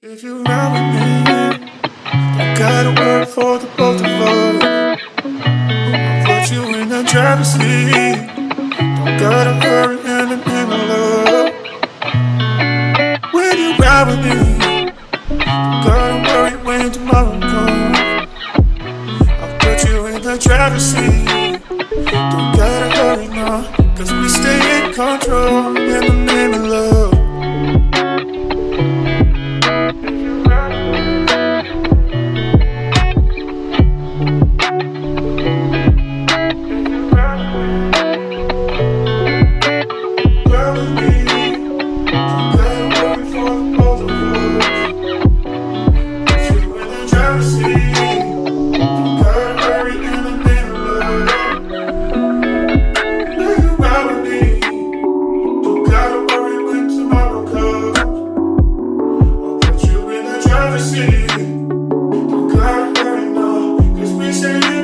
If you ride with me, don't gotta work for the both of us. I'll put you in the driver's seat. Don't gotta hurry in the name of love. When you ride with me, don't gotta worry when tomorrow comes. I'll put you in the driver's seat. Don't gotta hurry now, cause we stay in control in the name of love. Don't gotta hurry now, cause we say